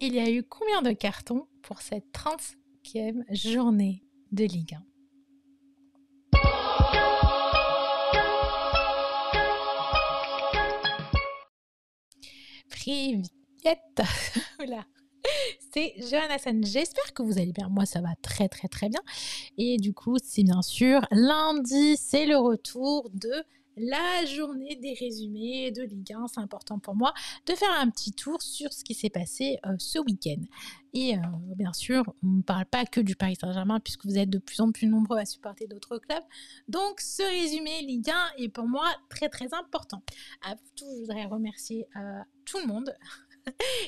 Il y a eu combien de cartons pour cette 35e journée de Ligue 1? Priviette. Oula. C'est Johan Hassan. J'espère que vous allez bien. Moi, ça va très, très, très bien. Et du coup, c'est bien sûr lundi, c'est le retour de la journée des résumés de Ligue 1. C'est important pour moi de faire un petit tour sur ce qui s'est passé ce week-end. Et bien sûr, on ne parle pas que du Paris Saint-Germain puisque vous êtes de plus en plus nombreux à supporter d'autres clubs. Donc, ce résumé Ligue 1 est pour moi très, très important. Avant tout, je voudrais remercier tout le monde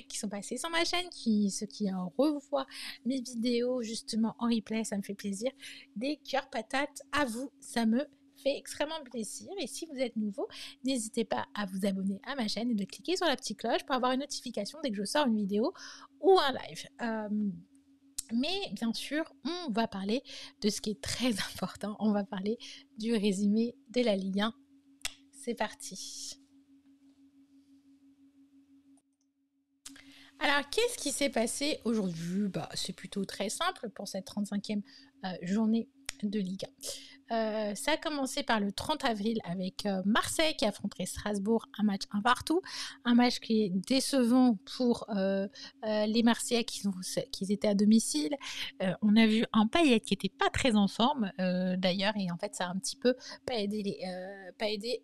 qui sont passés sur ma chaîne, ceux qui revoient mes vidéos justement en replay, ça me fait plaisir. Des cœurs patates à vous, ça me fait extrêmement plaisir. Et si vous êtes nouveau, n'hésitez pas à vous abonner à ma chaîne et de cliquer sur la petite cloche pour avoir une notification dès que je sors une vidéo ou un live. Mais bien sûr, on va parler de ce qui est très important. On va parler du résumé de la Ligue 1. C'est parti. Alors, qu'est-ce qui s'est passé aujourd'hui? C'est plutôt très simple pour cette 35e journée de Ligue 1. Ça a commencé par le 30 avril avec Marseille qui affronterait Strasbourg, un match un partout. Un match qui est décevant pour les Marseillais qui étaient à domicile. On a vu un Payet qui n'était pas très en forme d'ailleurs, et en fait ça a un petit peu pas aidé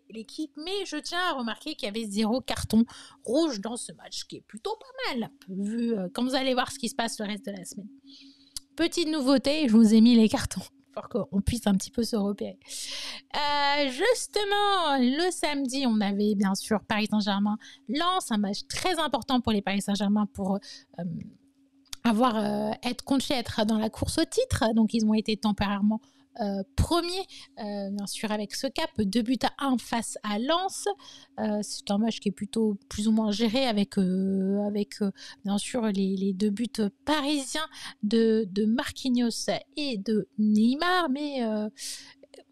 l'équipe. Mais je tiens à remarquer qu'il y avait 0 carton rouge dans ce match, qui est plutôt pas mal, vu quand vous allez voir ce qui se passe le reste de la semaine. Petite nouveauté, je vous ai mis les cartons pour qu'on puisse un petit peu se repérer. Justement, le samedi, on avait bien sûr Paris Saint-Germain Lens, un match très important pour les Paris Saint-Germain pour continuer à être dans la course au titre. Donc, ils ont été temporairement premiers, bien sûr, avec ce cap, 2-1 face à Lens. C'est un match qui est plutôt plus ou moins géré avec bien sûr, les 2 buts parisiens de Marquinhos et de Neymar. Mais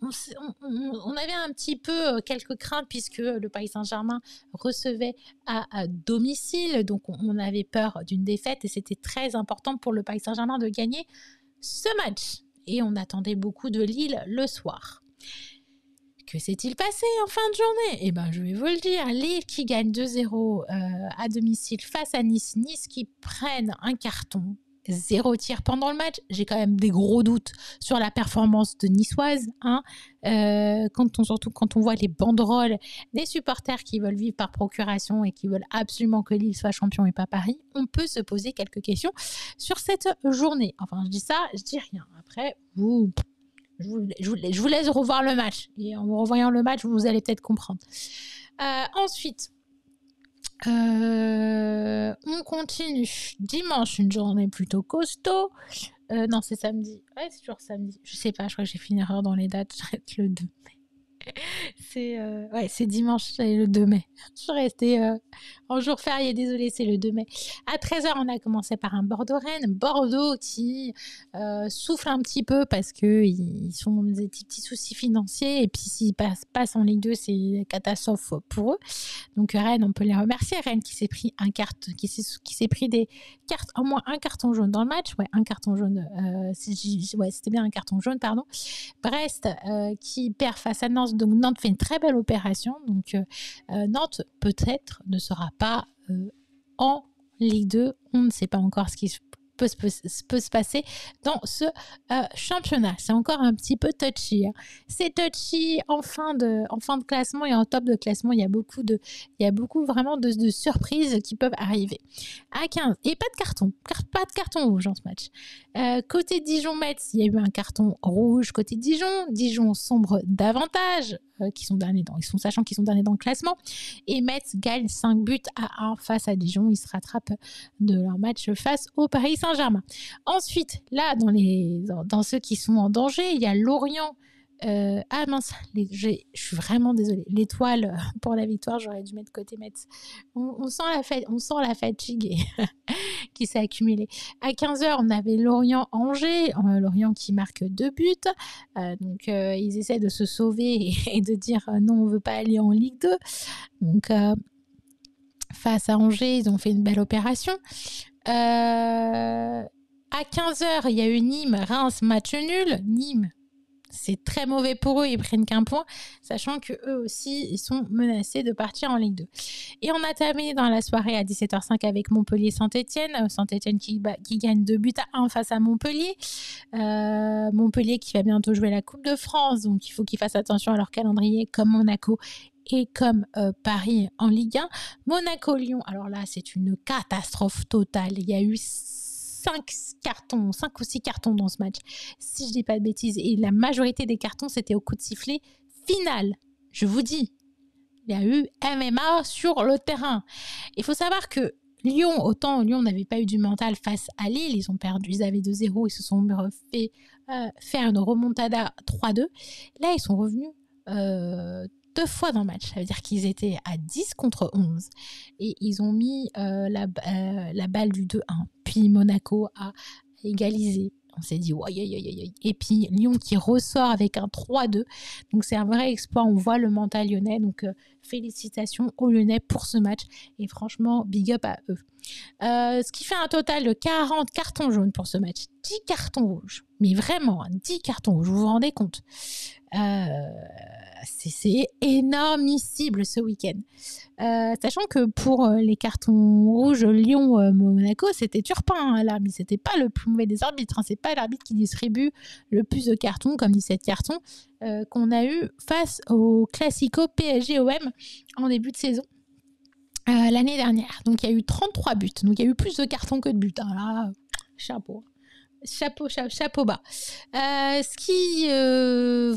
on avait un petit peu quelques craintes puisque le Paris Saint-Germain recevait à domicile. Donc, on avait peur d'une défaite et c'était très important pour le Paris Saint-Germain de gagner ce match. Et on attendait beaucoup de Lille le soir. Que s'est-il passé en fin de journée? Je vais vous le dire. Lille qui gagne 2-0 à domicile face à Nice. Nice qui prennent un carton. 0 tir pendant le match. J'ai quand même des gros doutes sur la performance de Niçoise. Surtout quand on voit les banderoles des supporters qui veulent vivre par procuration et qui veulent absolument que Lille soit champion et pas Paris, on peut se poser quelques questions sur cette journée. Enfin, je dis ça, je dis rien. Après, je vous laisse revoir le match. Et en revoyant le match, vous allez peut-être comprendre. Ensuite, on continue. Dimanche, une journée plutôt costaud. Non, c'est samedi. Ouais, c'est toujours samedi. Je sais pas, je crois que j'ai fait une erreur dans les dates. Je reste le 2 mai. C'est dimanche, c'est le 2 mai. Je suis restée en jour férié, désolée, c'est le 2 mai. À 13h, on a commencé par un Bordeaux-Rennes. Bordeaux qui souffle un petit peu parce qu'ils ont des petits soucis financiers. Et puis, s'ils passent en Ligue 2, c'est catastrophe pour eux. Donc, Rennes, on peut les remercier. Rennes qui s'est pris qui s'est pris des cartes, au moins un carton jaune dans le match. Ouais, un carton jaune. C'était bien un carton jaune, pardon. Brest qui perd face à Nantes. Donc Nantes fait une très belle opération. Donc Nantes peut-être ne sera pas en Ligue 2. On ne sait pas encore ce qui peut se passer dans ce championnat. C'est encore un petit peu touchy. C'est touchy en fin de classement et en top de classement. Il y a beaucoup vraiment de surprises qui peuvent arriver. À 15, et pas de carton rouge dans ce match. Côté Dijon-Metz, il y a eu un carton rouge côté Dijon sombre davantage, sachant qu'ils sont derniers dans le classement. Et Metz gagne 5-1 face à Dijon. Ils se rattrapent de leur match face au Paris Saint-Germain. Ensuite, là, dans ceux qui sont en danger, il y a Lorient. Je suis vraiment désolée. L'étoile pour la victoire, j'aurais dû mettre côté Metz. On sent la fatigue qui s'est accumulée. À 15h, on avait Lorient-Angers. Lorient qui marque 2 buts. Donc, ils essaient de se sauver et de dire non, on ne veut pas aller en Ligue 2. Donc, face à Angers, ils ont fait une belle opération. À 15h, il y a eu Nîmes-Reims, match nul. Nîmes, c'est très mauvais pour eux, ils prennent qu'un point, sachant qu'eux aussi, ils sont menacés de partir en Ligue 2. Et on a terminé dans la soirée à 17h05 avec Montpellier-Saint-Etienne. Saint-Etienne qui gagne 2-1 face à Montpellier. Montpellier qui va bientôt jouer la Coupe de France, donc il faut qu'ils fassent attention à leur calendrier, comme Monaco et comme Paris en Ligue 1. Monaco-Lyon, alors là, c'est une catastrophe totale. Il y a eu 5 ou 6 cartons dans ce match, si je dis pas de bêtises. Et la majorité des cartons, c'était au coup de sifflet final. Je vous dis, il y a eu MMA sur le terrain. Il faut savoir que Lyon, autant Lyon n'avait pas eu du mental face à Lille, ils ont perdu, ils avaient 2-0, ils se sont fait faire une remontada 3-2. Là, ils sont revenus 2 fois dans le match. Ça veut dire qu'ils étaient à 10 contre 11 et ils ont mis la balle du 2-1. Puis Monaco a égalisé. On s'est dit, ouais. Et puis Lyon qui ressort avec un 3-2. Donc c'est un vrai exploit. On voit le mental lyonnais. Donc félicitations aux Lyonnais pour ce match. Et franchement, big up à eux. Ce qui fait un total de 40 cartons jaunes pour ce match. 10 cartons rouges. Mais vraiment, 10 cartons rouges. Vous vous rendez compte ? C'est énormissime ce week-end. Sachant que pour les cartons rouges Lyon-Monaco, c'était Turpin l'arbitre. C'était pas le plus mauvais des arbitres. C'est pas l'arbitre qui distribue le plus de cartons, comme 17 cartons, qu'on a eu face au Classico PSG-OM en début de saison. L'année dernière. Donc il y a eu 33 buts. Donc il y a eu plus de cartons que de buts. Là, chapeau bas. Ce qui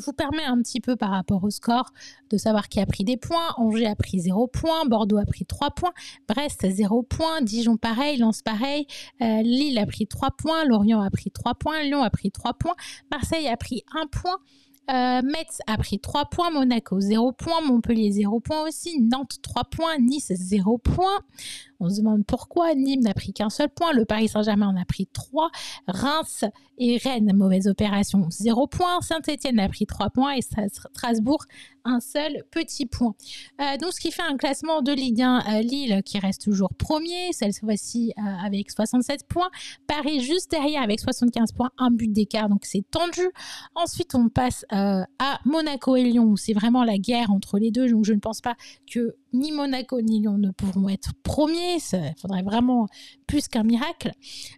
vous permet un petit peu par rapport au score de savoir qui a pris des points. Angers a pris 0 points, Bordeaux a pris 3 points, Brest 0 points, Dijon pareil, Lens pareil, Lille a pris 3 points, Lorient a pris 3 points, Lyon a pris 3 points, Marseille a pris 1 point, Metz a pris 3 points, Monaco 0 points, Montpellier 0 points aussi, Nantes 3 points, Nice 0 points. On se demande pourquoi. Nîmes n'a pris qu'un seul point. Le Paris Saint-Germain en a pris 3. Reims et Rennes, mauvaise opération, 0 points. Saint-Etienne a pris 3 points et Strasbourg, un seul petit point. Donc, ce qui fait un classement de Ligue 1. Lille qui reste toujours premier, cette fois-ci avec 67 points. Paris juste derrière avec 75 points, un but d'écart, donc c'est tendu. Ensuite, on passe à Monaco et Lyon, où c'est vraiment la guerre entre les deux. Donc, je ne pense pas que ni Monaco ni Lyon ne pourront être premiers. Il faudrait vraiment plus qu'un miracle.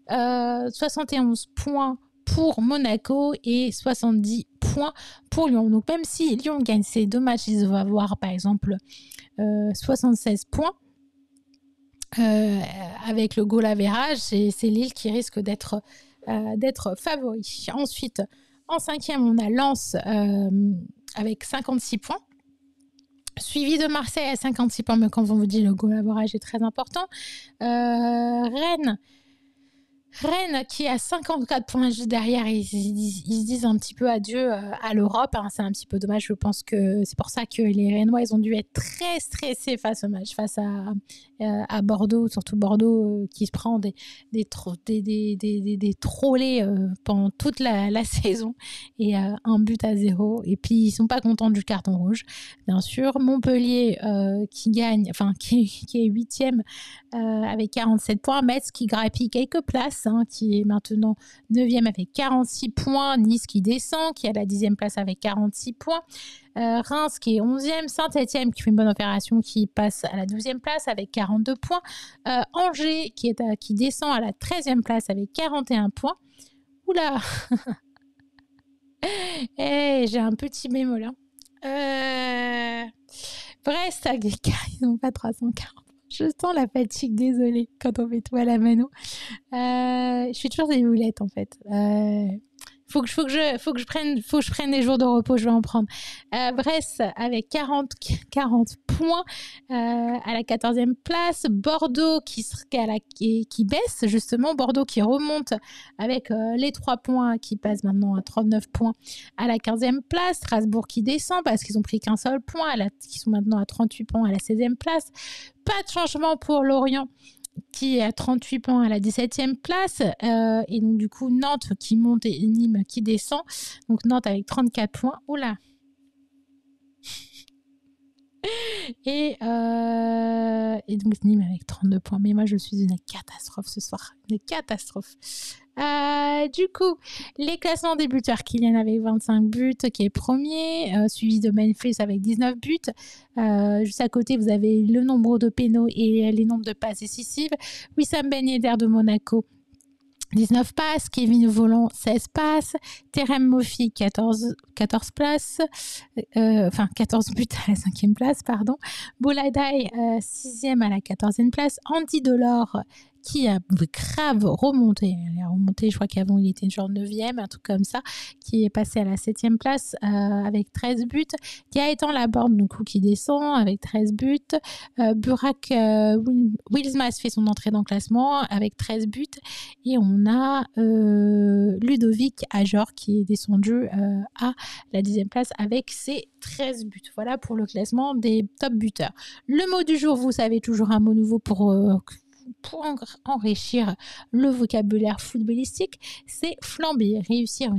71 points pour Monaco et 70 points pour Lyon. Donc même si Lyon gagne ces 2 matchs, ils vont avoir par exemple 76 points. Avec le goal average, c'est Lille qui risque d'être favori. Ensuite, en 5e, on a Lens avec 56 points. Suivi de Marseille à 56 points, mais quand on vous dit le goal average est très important. Rennes qui a 54 points juste derrière, ils se disent un petit peu adieu à l'Europe. C'est un petit peu dommage, je pense que c'est pour ça que les Rennois ils ont dû être très stressés face au match, face à Bordeaux, surtout Bordeaux qui se prend des trollés pendant toute la saison et 1 but à 0. Et puis ils sont pas contents du carton rouge, bien sûr. Montpellier qui gagne, qui est 8e avec 47 points. Metz qui grappille quelques places, qui est maintenant 9e avec 46 points. Nice qui descend, qui est à la 10e place avec 46 points. Reims qui est 11e. Saint-Etienne qui fait une bonne opération, qui passe à la 12e place avec 42 points. Angers qui descend à la 13e place avec 41 points. Oula j'ai un petit bémol. Brest, ils n'ont pas 340. Je sens la fatigue, désolée, quand on fait tout à la mano. Je suis toujours des boulettes, en fait. Faut que je prenne des jours de repos, je vais en prendre. Brest avec 40 points à la 14e place. Bordeaux qui baisse, justement. Bordeaux qui remonte avec les 3 points, qui passe maintenant à 39 points à la 15e place. Strasbourg qui descend parce qu'ils ont pris qu'un seul point, qui sont maintenant à 38 points à la 16e place. Pas de changement pour Lorient, qui est à 38 points à la 17e place. Et donc, du coup, Nantes qui monte et Nîmes qui descend. Donc, Nantes avec 34 points. Oula Et donc Nîmes avec 32 points. Mais moi, je suis une catastrophe ce soir. Une catastrophe. Du coup, les classements des buteurs, Kylian avec 25 buts, qui est premier, suivi de Memphis avec 19 buts. Juste à côté, vous avez le nombre de pénaux et les nombres de passes décisives. Wissam Ben Yedder de Monaco, 19 passes, Kevin Volland, 16 passes, Terem Moffi, 14 passes, 14 buts à la 5e place, pardon. Bouladay, 6e à la 14e place. Andy Delors, qui a grave remonté. Il a remonté, je crois qu'avant il était genre 9e, un truc comme ça, qui est passé à la 7e place avec 13 buts. Gaëtan Laborde, du coup, qui descend avec 13 buts. Burak Wilsmas fait son entrée dans le classement avec 13 buts. Et on a Ludovic Ajor qui est descendu à la 10e place avec ses 13 buts. Voilà pour le classement des top buteurs. Le mot du jour, vous savez, toujours un mot nouveau pour enrichir le vocabulaire footballistique, c'est flamber, c'est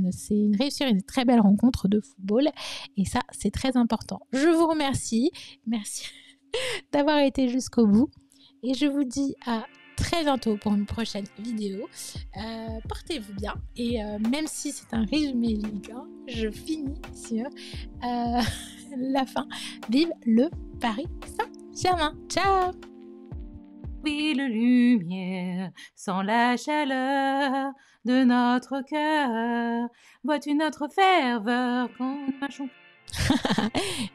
réussir une très belle rencontre de football et ça c'est très important. Je vous remercie, merci d'avoir été jusqu'au bout et je vous dis à très bientôt pour une prochaine vidéo. Portez-vous bien et même si c'est un résumé Ligue 1, je finis sur la fin. Vive le Paris Saint-Germain. Ciao. Mille lumières, sans la chaleur de notre cœur, vois-tu notre ferveur quand nous marchons.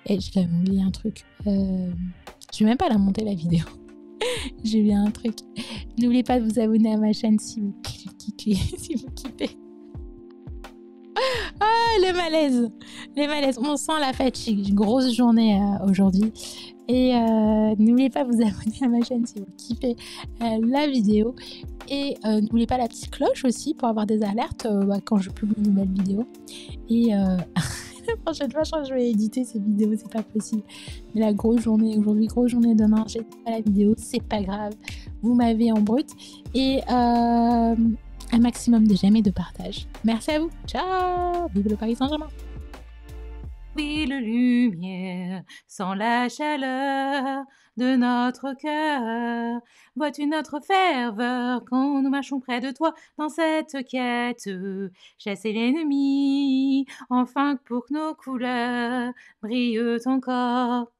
Et je l'avais oublié un truc. Je vais même pas la monter la vidéo. J'ai oublié un truc. N'oubliez pas de vous abonner à ma chaîne si vous kiffez. Ah, les malaises. On sent la fatigue. Une grosse journée aujourd'hui. Et n'oubliez pas de vous abonner à ma chaîne si vous kiffez la vidéo. Et n'oubliez pas la petite cloche aussi pour avoir des alertes quand je publie une nouvelle vidéo. Et la prochaine fois, je crois que je vais éditer ces vidéos, c'est pas possible. Mais la grosse journée aujourd'hui, grosse journée demain, j'ai pas la vidéo, c'est pas grave. Vous m'avez en brut. Et un maximum de j'aime et de partage. Merci à vous. Ciao. Vive le Paris Saint-Germain. Mille lumières, sans la chaleur de notre cœur, vois-tu notre ferveur quand nous marchons près de toi dans cette quête, chasser l'ennemi, enfin pour que nos couleurs brillent encore.